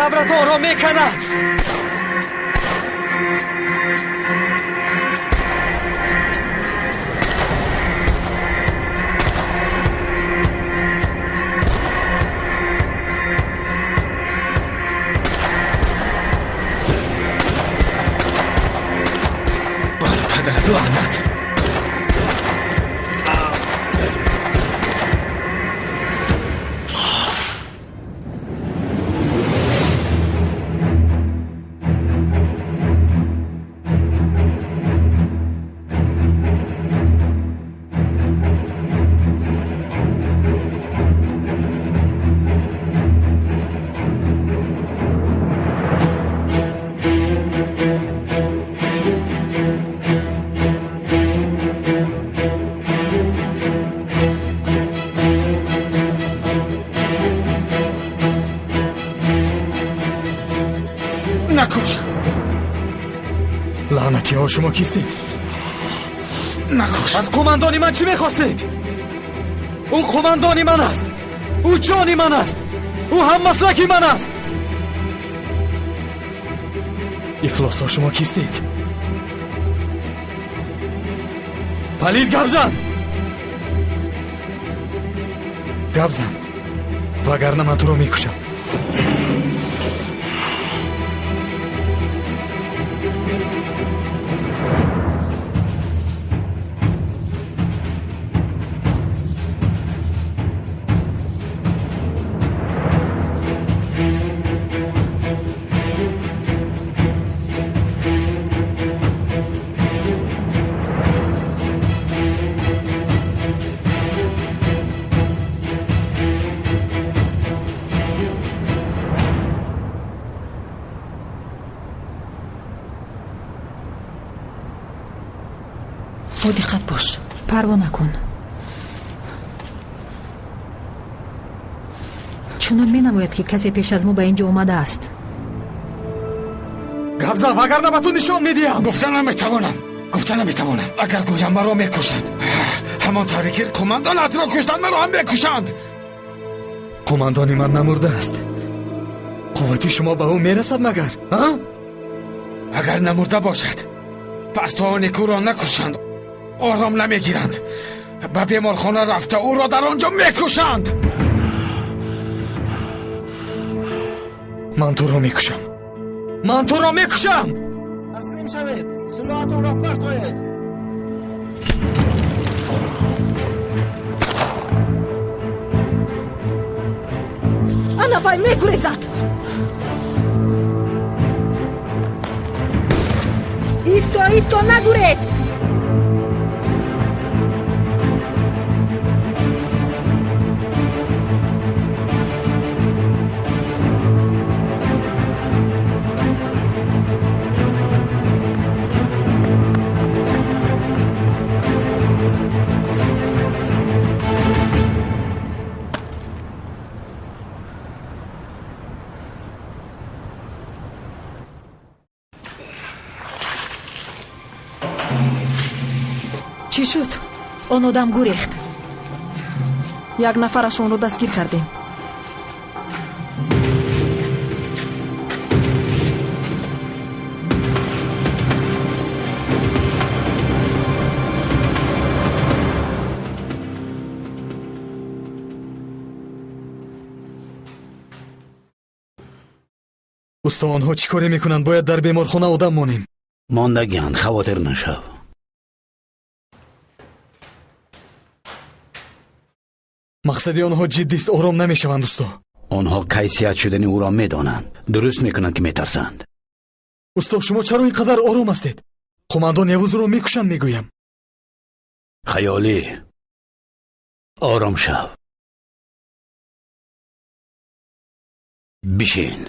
صبرت آرام میکند. پدرت لعنت. نکش. لعنتی ها شما کیستید؟ نکش. از قماندانی من چی میخواستید؟ او قماندانی من است. او جانی من است. او هم مسلکی من است. افلاس ها شما کیستید؟ پلید گبزن. گبزن وگرنه من تو رو میکشم. با دقت باش. پروا نکن. چونان می نماید که کسی پیش از ما به اینجا اومده است. گبزن وگرنه به تو نشان میدیم. گفتن نمیتوانم. اگر گویم مرا میکشند. همان طوری که قماندانت را کشتند مرا هم بکشند. قماندانی من نمرده است. قوتی شما به او میرسد مگر؟ اگر نمرده باشد پس تا نیکو را نکشند آرام نمیگیرند. به بیمارخانه رفته او را در آنجا میکشند. من تو را میکشم. تسلیم شوید. سلاحتون را پرتوید. انا بای میگریزد. ایستو نگریز. چی شد؟ آن آدم گریخت. یک نفرشون رو دستگیر کردیم. استا آنها چی کاری میکنند؟ باید در بیمارخانه آدم مانیم. ماندگیان خواطر نشو. مقصدی آنها جدی است. آرام نمیشوند استا. آنها کیفیت شدن او را میدانند. درست میکنند که میترسند. استا شما چرا اینقدر آرام هستید؟ قماندان یوز رو میکشند میگویم. خیالی آرام شو. بشین.